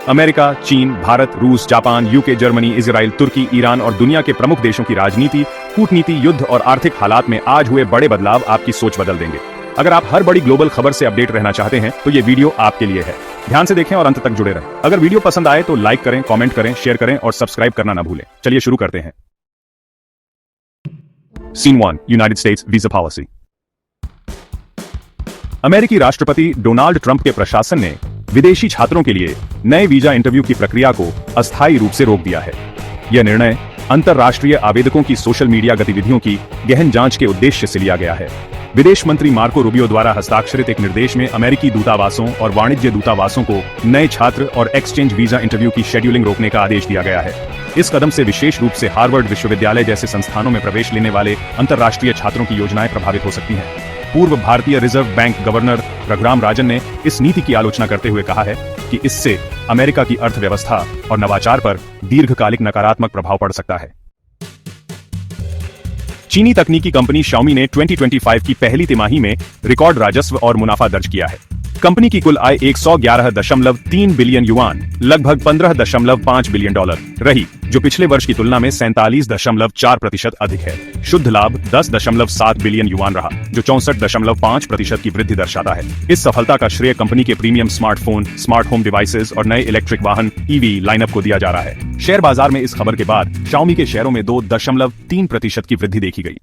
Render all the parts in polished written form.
America, चीन, भारत, रूस, Japan, UK, Germany, Israel, तुर्की, Iran और दुनिया के प्रमुख देशों की राजनीति, कूटनीति, युद्ध और आर्थिक हालात में आज हुए बड़े बदलाव आपकी सोच बदल देंगे। अगर आप हर बड़ी ग्लोबल खबर से अपडेट रहना चाहते हैं तो ये वीडियो आपके लिए है। ध्यान से देखें और अंत तक जुड़े रहें। अगर वीडियो पसंद आए तो लाइक करें, कमेंट करें, शेयर करें और सब्सक्राइब करना ना भूलें। चलिए शुरू करते हैं। Scene 1, United States visa policy. अमेरिकी राष्ट्रपति डोनाल्ड ट्रंप के प्रशासन ने विदेशी छात्रों के लिए नए वीजा इंटरव्यू की प्रक्रिया को अस्थायी रूप से रोक दिया है। यह निर्णय अंतर्राष्ट्रीय आवेदकों की सोशल मीडिया गतिविधियों की गहन जांच के उद्देश्य से लिया गया है। विदेश मंत्री मार्को रूबियो द्वारा हस्ताक्षरित एक निर्देश में अमेरिकी दूतावासों और वाणिज्य दूतावासों को नए छात्र और एक्सचेंज वीजा इंटरव्यू की शेड्यूलिंग रोकने का आदेश दिया गया है। इस कदम से विशेष रूप से हार्वर्ड विश्वविद्यालय जैसे संस्थानों में प्रवेश लेने वाले अंतर्राष्ट्रीय छात्रों की योजनाएं प्रभावित हो सकती हैं। पूर्व भारतीय reserve bank governor Raghuram Rajan ने इस नीति की आलोचना करते हुए कहा है कि इससे अमेरिका की अर्थव्यवस्था और नवाचार पर दीर्घकालिक नकारात्मक प्रभाव पड़ सकता है। चीनी तकनीकी कंपनी Xiaomi ने 2025 की पहली तिमाही में रिकॉर्ड राजस्व और मुनाफा दर्ज किया है। कंपनी की कुल आय 111.3 बिलियन युआन, लगभग 15.5 बिलियन डॉलर रही, जो पिछले वर्ष की तुलना में 47.4% अधिक है। शुद्ध लाभ 10.7 बिलियन युआन रहा, जो 64.5% की वृद्धि दर्शाता है। इस सफलता का श्रेय कंपनी के premium smartphone, smart home devices और नए इलेक्ट्रिक वाहन EV लाइनअप को दिया जा रहा है। शेयर बाजार में इस खबर के बाद Xiaomi के शेयरों में 2.3% की वृद्धि देखी गई।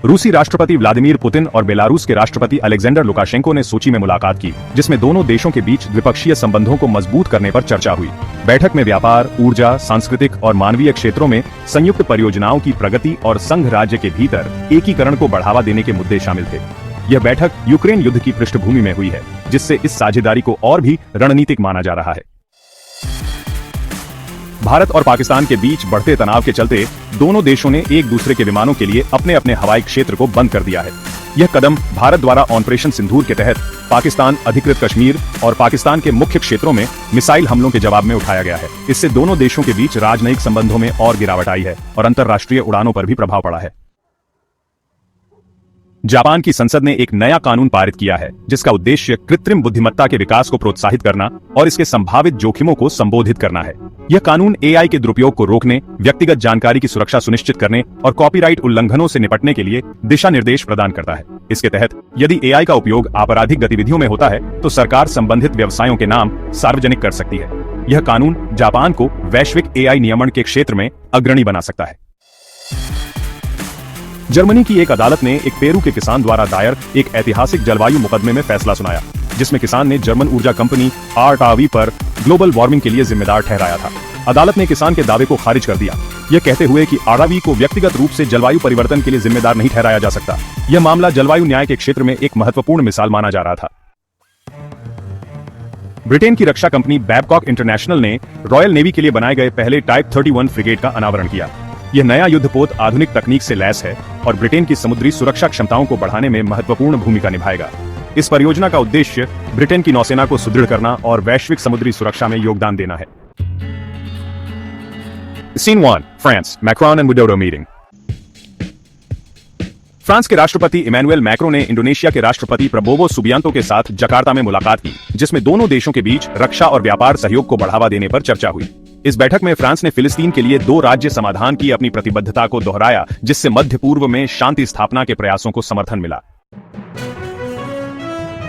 रूसी राष्ट्रपति व्लादिमीर पुतिन और बेलारूस के राष्ट्रपति अलेक्जेंडर लुकाशेंको ने सोची में मुलाकात की, जिसमें दोनों देशों के बीच द्विपक्षीय संबंधों को मजबूत करने पर चर्चा हुई। बैठक में व्यापार, ऊर्जा, सांस्कृतिक और मानवीय क्षेत्रों में संयुक्त परियोजनाओं की प्रगति और संघ राज्य के भीतर एकीकरण को बढ़ावा देने के मुद्दे शामिल थे। यह बैठक यूक्रेन युद्ध की पृष्ठभूमि में हुई है, जिससे इस साझेदारी को और भी रणनीतिक माना जा रहा है। भारत और पाकिस्तान के बीच बढ़ते तनाव के चलते दोनों देशों ने एक दूसरे के विमानों के लिए अपने अपने हवाई क्षेत्र को बंद कर दिया है। यह कदम भारत द्वारा ऑपरेशन सिंदूर के तहत पाकिस्तान अधिकृत कश्मीर और पाकिस्तान के मुख्य क्षेत्रों में मिसाइल हमलों के जवाब में उठाया गया है। इससे दोनों देशों के बीच राजनयिक संबंधों में और गिरावट आई है और अंतर्राष्ट्रीय उड़ानों पर भी प्रभाव पड़ा है। जापान की संसद ने एक नया कानून पारित किया है, जिसका उद्देश्य कृत्रिम बुद्धिमत्ता के विकास को प्रोत्साहित करना और इसके संभावित जोखिमों को संबोधित करना है। यह कानून AI के दुरुपयोग को रोकने, व्यक्तिगत जानकारी की सुरक्षा सुनिश्चित करने और कॉपीराइट उल्लंघनों से निपटने के लिए दिशा निर्देश प्रदान करता है। इसके तहत यदि AI का उपयोग आपराधिक गतिविधियों में होता है तो सरकार संबंधित व्यवसायों के नाम सार्वजनिक कर सकती है। यह कानून जापान को वैश्विक AI नियमन के क्षेत्र में अग्रणी बना सकता है। जर्मनी की एक अदालत ने एक पेरू के किसान द्वारा दायर एक ऐतिहासिक जलवायु मुकदमे में फैसला सुनाया, जिसमें किसान ने जर्मन ऊर्जा कंपनी RWE पर ग्लोबल वार्मिंग के लिए जिम्मेदार ठहराया था। अदालत ने किसान के दावे को खारिज कर दिया, यह कहते हुए कि RWE को व्यक्तिगत रूप से जलवायु परिवर्तन के लिए जिम्मेदार नहीं ठहराया जा सकता। यह मामला जलवायु न्याय के क्षेत्र में एक महत्वपूर्ण मिसाल माना जा रहा था। ब्रिटेन की रक्षा कंपनी बैबकॉक इंटरनेशनल ने रॉयल नेवी के लिए बनाए गए पहले टाइप 31 फ्रिगेट का अनावरण किया। यह नया युद्धपोत आधुनिक तकनीक से लैस है और ब्रिटेन की समुद्री सुरक्षा क्षमताओं को बढ़ाने में महत्वपूर्ण भूमिका निभाएगा। इस परियोजना का उद्देश्य ब्रिटेन की नौसेना को सुदृढ़ करना और वैश्विक समुद्री सुरक्षा में योगदान देना है। Scene 1, France, Macron and Widodo meeting. France के राष्ट्रपति इमैनुएल मैक्रों ने इंडोनेशिया के राष्ट्रपति प्रबोवो सुबियांतो के साथ जकार्ता में मुलाकात की, जिसमें दोनों देशों के बीच रक्षा और व्यापार सहयोग को बढ़ावा देने पर चर्चा हुई। इस बैठक में फ्रांस ने फिलिस्तीन के लिए 2 राज्य समाधान की अपनी प्रतिबद्धता को दोहराया, जिससे मध्य पूर्व में शांति स्थापना के प्रयासों को समर्थन मिला।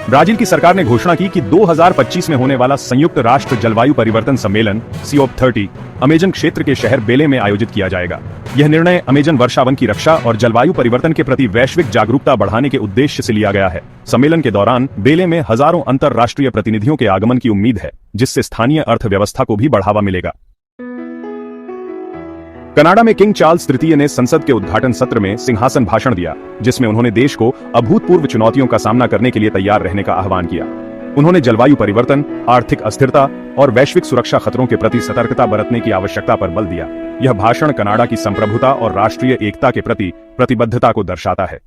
ब्राजील की सरकार ने घोषणा की कि 2025 में होने वाला संयुक्त राष्ट्र जलवायु परिवर्तन सम्मेलन COP30 अमेजन क्षेत्र के शहर बेले में आयोजित किया जाएगा। यह निर्णय अमेजन वर्षावन की रक्षा और जलवायु परिवर्तन के प्रति वैश्विक जागरूकता बढ़ाने के उद्देश्य से लिया गया है। सम्मेलन के दौरान बेले में हजारों अंतर्राष्ट्रीय प्रतिनिधियों के आगमन की उम्मीद है, जिससे स्थानीय अर्थव्यवस्था को भी बढ़ावा मिलेगा। कनाडा में किंग चार्ल्स तृतीय ने संसद के उद्घाटन सत्र में सिंहासन भाषण दिया, जिसमें उन्होंने देश को अभूतपूर्व चुनौतियों का सामना करने के लिए तैयार रहने का आह्वान किया। उन्होंने जलवायु परिवर्तन, आर्थिक अस्थिरता और वैश्विक सुरक्षा खतरों के प्रति सतर्कता बरतने की आवश्यकता पर बल दिया। यह भाषण कनाडा की संप्रभुता और राष्ट्रीय एकता के प्रति प्रतिबद्धता को दर्शाता है।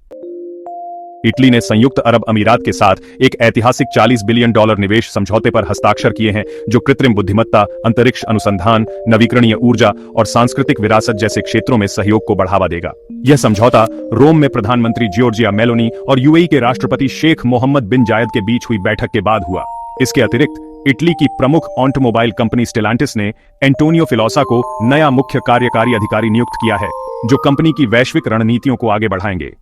इटली ने संयुक्त अरब अमीरात के साथ एक ऐतिहासिक $40 बिलियन निवेश समझौते पर हस्ताक्षर किए हैं, जो कृत्रिम बुद्धिमत्ता, अंतरिक्ष अनुसंधान, नवीकरणीय ऊर्जा और सांस्कृतिक विरासत जैसे क्षेत्रों में सहयोग को बढ़ावा देगा। यह समझौता रोम में प्रधानमंत्री जॉर्जिया मेलोनी और UAE के राष्ट्रपति शेख मोहम्मद बिन जायद के बीच हुई बैठक के बाद हुआ। इसके अतिरिक्त इटली की प्रमुख ऑटोमोबाइल कंपनी स्टेलांटिस ने एंटोनियो फिलोसा को नया मुख्य कार्यकारी अधिकारी नियुक्त किया है, जो कंपनी की वैश्विक रणनीतियों को आगे बढ़ाएंगे।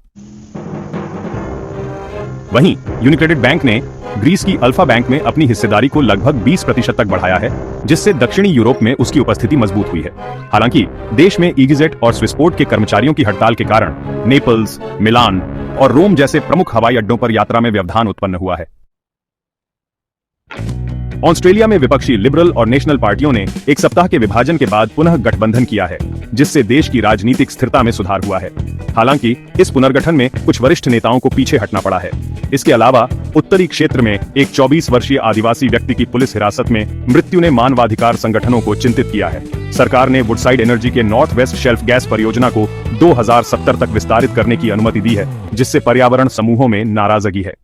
वहीं यूनिक्रेडिट बैंक ने ग्रीस की अल्फा बैंक में अपनी हिस्सेदारी को लगभग 20% तक बढ़ाया है, जिससे दक्षिणी यूरोप में उसकी उपस्थिति मजबूत हुई है। हालांकि देश में ईगीजेट और स्विसपोर्ट के कर्मचारियों की हड़ताल के कारण नेपल्स, मिलान और रोम जैसे प्रमुख हवाई अड्डों पर यात्रा में व्यवधान उत्पन्न हुआ है। ऑस्ट्रेलिया में विपक्षी लिबरल और नेशनल पार्टियों ने एक सप्ताह के विभाजन के बाद पुनः गठबंधन किया है, जिससे देश की राजनीतिक स्थिरता में सुधार हुआ है। हालांकि इस पुनर्गठन में कुछ वरिष्ठ नेताओं को पीछे हटना पड़ा है। इसके अलावा उत्तरी क्षेत्र में एक 24 वर्षीय आदिवासी व्यक्ति की पुलिस हिरासत में मृत्यु ने मानवाधिकार संगठनों को चिंतित किया है। सरकार ने वुडसाइड एनर्जी के नॉर्थ वेस्ट शेल्फ गैस परियोजना को 2070 तक विस्तारित करने की अनुमति दी है, जिससे पर्यावरण समूहों में नाराजगी है।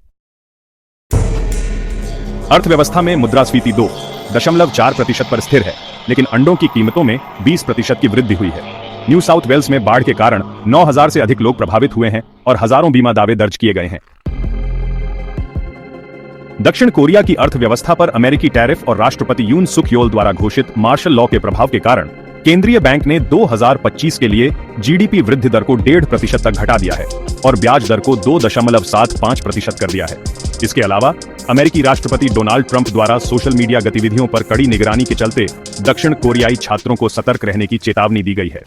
अर्थव्यवस्था में मुद्रास्फीति 2.4% पर स्थिर है, लेकिन अंडों की कीमतों में 20% की वृद्धि हुई है। न्यू साउथ वेल्स में बाढ़ के कारण 9,000 से अधिक लोग प्रभावित हुए हैं और हजारों बीमा दावे दर्ज किए गए हैं। दक्षिण कोरिया की अर्थव्यवस्था पर अमेरिकी टैरिफ और राष्ट्रपति यून सुक योल द्वारा घोषित मार्शल लॉ के प्रभाव के कारण केंद्रीय बैंक ने 2025 के लिए जीडीपी वृद्धि दर को 1.5% तक घटा दिया है और ब्याज दर को 2.75% कर दिया है। इसके अलावा अमेरिकी राष्ट्रपति डोनाल्ड ट्रंप द्वारा सोशल मीडिया गतिविधियों पर कड़ी निगरानी के चलते दक्षिण कोरियाई छात्रों को सतर्क रहने की चेतावनी दी गई है।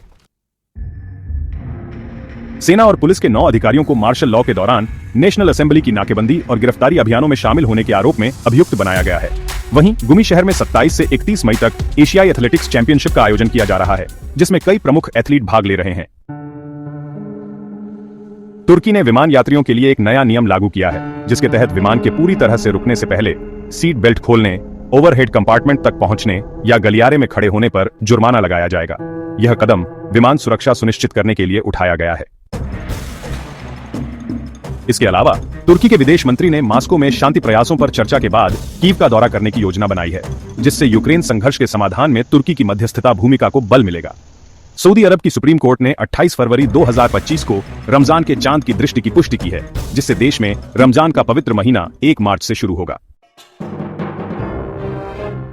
सेना और पुलिस के 9 अधिकारियों को मार्शल लॉ के दौरान नेशनल असेंबली की नाकेबंदी और गिरफ्तारी अभियानों में शामिल होने के आरोप में अभियुक्त बनाया गया है। वहीं गुमी शहर में 27 से 31 मई तक एशियाई एथलेटिक्स चैंपियनशिप का आयोजन किया जा रहा है, जिसमें कई प्रमुख एथलीट भाग ले रहे हैं। तुर्की ने विमान यात्रियों के लिए एक नया नियम लागू किया है, जिसके तहत विमान के पूरी तरह से रुकने से पहले सीट बेल्ट खोलने, ओवरहेड कंपार्टमेंट तक पहुंचने या गलियारे में खड़े होने पर जुर्माना लगाया जाएगा। यह कदम विमान सुरक्षा सुनिश्चित करने के लिए उठाया गया है। इसके अलावा तुर्की के विदेश मंत्री ने मास्को में शांति प्रयासों पर चर्चा के बाद कीव का दौरा करने की योजना बनाई है, जिससे यूक्रेन संघर्ष के समाधान में तुर्की की मध्यस्थता भूमिका को बल मिलेगा। सऊदी अरब की सुप्रीम कोर्ट ने 28 फरवरी 2025 को रमजान के चांद की दृष्टि की पुष्टि की है, जिससे देश में रमजान का पवित्र महीना 1 मार्च से शुरू होगा।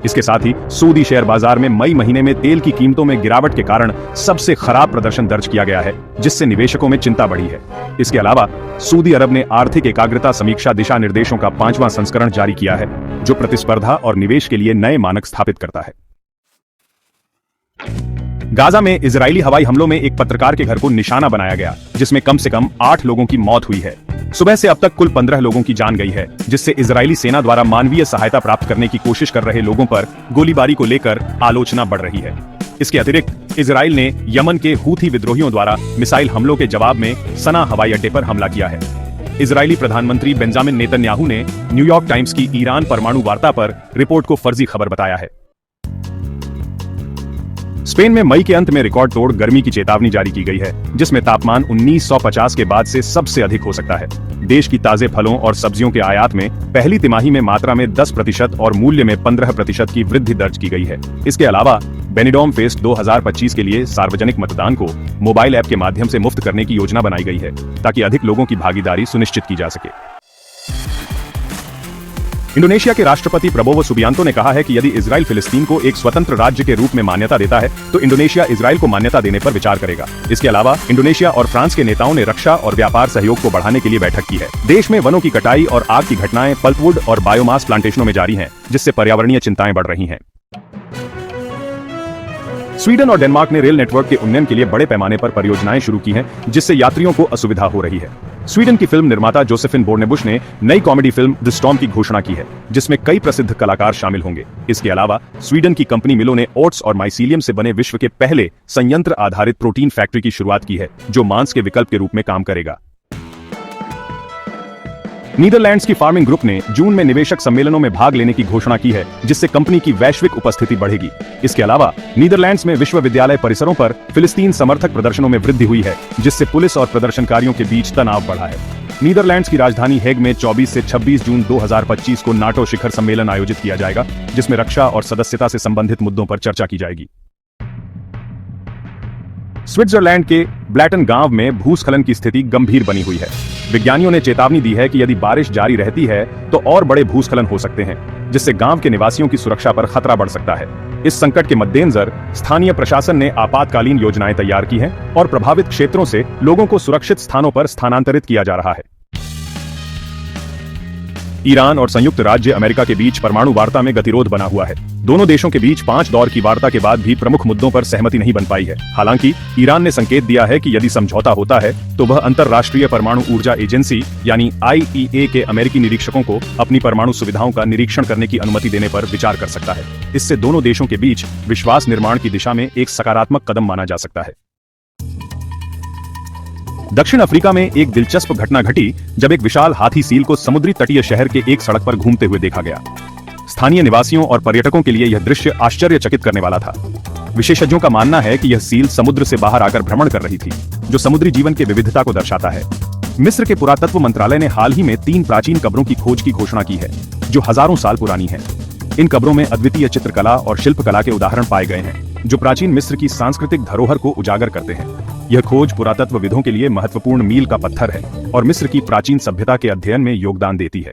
इसके साथ ही सऊदी शेयर बाजार में मई महीने में तेल की कीमतों में गिरावट के कारण सबसे खराब प्रदर्शन दर्ज किया गया है, जिससे निवेशकों में चिंता बढ़ी है। इसके अलावा सऊदी अरब ने आर्थिक एकाग्रता समीक्षा दिशा निर्देशों का 5वां संस्करण जारी किया है, जो प्रतिस्पर्धा और निवेश के लिए नए मानक स्थापित करता है। गाजा में इजरायली हवाई हमलों में एक पत्रकार के घर को निशाना बनाया गया, जिसमें कम से कम 8 लोगों की मौत हुई है। सुबह से अब तक कुल 15 लोगों की जान गई है, जिससे इजरायली सेना द्वारा मानवीय सहायता प्राप्त करने की कोशिश कर रहे लोगों पर गोलीबारी को लेकर आलोचना बढ़ रही है। इसके अतिरिक्त इजराइल ने यमन के हूथी विद्रोहियों द्वारा मिसाइल हमलों के जवाब में सना हवाई अड्डे पर हमला किया है। इजरायली प्रधानमंत्री बेंजामिन नेतन्याहू ने न्यूयॉर्क टाइम्स की ईरान परमाणु वार्ता पर रिपोर्ट को फर्जी खबर बताया है। स्पेन में मई के अंत में रिकॉर्ड तोड़ गर्मी की चेतावनी जारी की गई है, जिसमें तापमान 1950 के बाद से सबसे अधिक हो सकता है। देश की ताजे फलों और सब्जियों के आयात में पहली तिमाही में मात्रा में 10% और मूल्य में 15% की वृद्धि दर्ज की गई है। इसके अलावा बेनिडॉम फेस्ट 2025 के लिए सार्वजनिक मतदान को मोबाइल ऐप के माध्यम से मुफ्त करने की योजना बनाई गई है, ताकि अधिक लोगों की भागीदारी सुनिश्चित की जा सके। इंडोनेशिया के राष्ट्रपति प्रबोवो सुबियांतो ने कहा है कि यदि इजराइल फिलिस्तीन को एक स्वतंत्र राज्य के रूप में मान्यता देता है, तो इंडोनेशिया इजराइल को मान्यता देने पर विचार करेगा। इसके अलावा इंडोनेशिया और फ्रांस के नेताओं ने रक्षा और व्यापार सहयोग को बढ़ाने के लिए बैठक की है। देश में वनों की कटाई और आग की घटनाएं पल्पवुड और बायोमास प्लांटेशनों में जारी हैं, जिससे पर्यावरणीय चिंताएं बढ़ रही हैं। स्वीडन और डेनमार्क ने रेल नेटवर्क के उन्नयन के लिए बड़े पैमाने पर परियोजनाएं शुरू की हैं, जिससे यात्रियों को असुविधा हो रही है। स्वीडन की फिल्म निर्माता जोसेफिन बोर्नेबुश ने नई कॉमेडी फिल्म द स्टॉर्म की घोषणा की है, जिसमें कई प्रसिद्ध कलाकार शामिल होंगे। इसके अलावा स्वीडन की कंपनी मिलो ने ओट्स और माइसीलियम से बने विश्व के पहले संयंत्र आधारित प्रोटीन फैक्ट्री की शुरुआत की है, जो मांस के विकल्प के रूप में काम करेगा। नीदरलैंड्स की फार्मिंग ग्रुप ने जून में निवेशक सम्मेलनों में भाग लेने की घोषणा की है, जिससे कंपनी की वैश्विक उपस्थिति बढ़ेगी। इसके अलावा नीदरलैंड्स में विश्वविद्यालय परिसरों पर फिलिस्तीन समर्थक प्रदर्शनों में वृद्धि हुई है, जिससे पुलिस और प्रदर्शनकारियों के बीच तनाव बढ़ा है। नीदरलैंड्स की राजधानी हेग में 24 से 26 जून 2025 को नाटो शिखर सम्मेलन आयोजित किया जाएगा, जिसमें रक्षा और सदस्यता से संबंधित मुद्दों पर चर्चा की जाएगी। स्विट्जरलैंड के ब्लैटन गांव में भूस्खलन की स्थिति गंभीर बनी हुई है। विज्ञानियों ने चेतावनी दी है कि यदि बारिश जारी रहती है तो और बड़े भूस्खलन हो सकते हैं, जिससे गांव के निवासियों की सुरक्षा पर खतरा बढ़ सकता है। इस संकट के मद्देनजर स्थानीय प्रशासन ने आपातकालीन योजनाएं तैयार की हैं और प्रभावित क्षेत्रों से लोगों को सुरक्षित स्थानों पर स्थानांतरित किया जा रहा है। ईरान और संयुक्त राज्य अमेरिका के बीच परमाणु वार्ता में गतिरोध बना हुआ है। दोनों देशों के बीच 5 दौर की वार्ता के बाद भी प्रमुख मुद्दों पर सहमति नहीं बन पाई है। हालांकि ईरान ने संकेत दिया है कि यदि समझौता होता है तो वह अंतर्राष्ट्रीय परमाणु ऊर्जा एजेंसी यानी IAEA के अमेरिकी निरीक्षकों को अपनी परमाणु सुविधाओं का निरीक्षण करने की अनुमति देने पर विचार कर सकता है। इससे दोनों देशों के बीच विश्वास निर्माण की दिशा में एक सकारात्मक कदम माना जा सकता है। दक्षिण अफ्रीका में एक दिलचस्प घटना घटी जब एक विशाल हाथी सील को समुद्री तटीय शहर के एक सड़क पर घूमते हुए देखा गया। स्थानीय निवासियों और पर्यटकों के लिए यह दृश्य आश्चर्यचकित करने वाला था। विशेषज्ञों का मानना है कि यह सील समुद्र से बाहर आकर भ्रमण कर रही थी, जो समुद्री जीवन के विविधता को दर्शाता है। मिस्र के पुरातत्व मंत्रालय ने हाल ही में 3 प्राचीन कब्रों की खोज की घोषणा की है, जो हजारों साल पुरानी हैं। इन कब्रों में अद्वितीय चित्रकला और शिल्पकला के उदाहरण पाए गए हैं, जो प्राचीन मिस्र की सांस्कृतिक धरोहर को उजागर करते हैं। यह खोज पुरातत्वविदों के लिए महत्वपूर्ण मील का पत्थर है और मिस्र की प्राचीन सभ्यता के अध्ययन में योगदान देती है।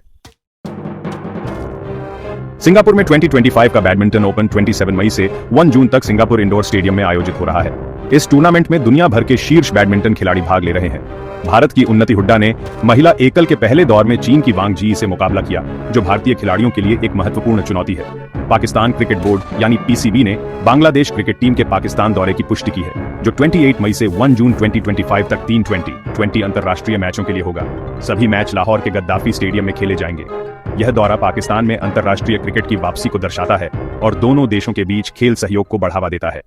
सिंगापुर में 2025 का बैडमिंटन ओपन 27 मई से 1 जून तक सिंगापुर इंडोर स्टेडियम में आयोजित हो रहा है। इस टूर्नामेंट में दुनिया भर के शीर्ष बैडमिंटन खिलाड़ी भाग ले रहे हैं। भारत की उन्नति हुड्डा ने महिला एकल के पहले दौर में चीन की वांग जी से मुकाबला किया, जो भारतीय खिलाड़ियों के लिए एक महत्वपूर्ण चुनौती है। पाकिस्तान क्रिकेट बोर्ड यानी PCB ने बांग्लादेश क्रिकेट टीम के पाकिस्तान दौरे की पुष्टि की है, जो 28 मई से 1 जून 2025 तक 3 T20 अंतर्राष्ट्रीय मैचों के लिए होगा। सभी मैच लाहौर के गद्दाफी स्टेडियम में खेले जाएंगे। यह दौरा पाकिस्तान में अंतर्राष्ट्रीय क्रिकेट की वापसी को दर्शाता है और दोनों देशों के बीच खेल सहयोग को बढ़ावा देता है।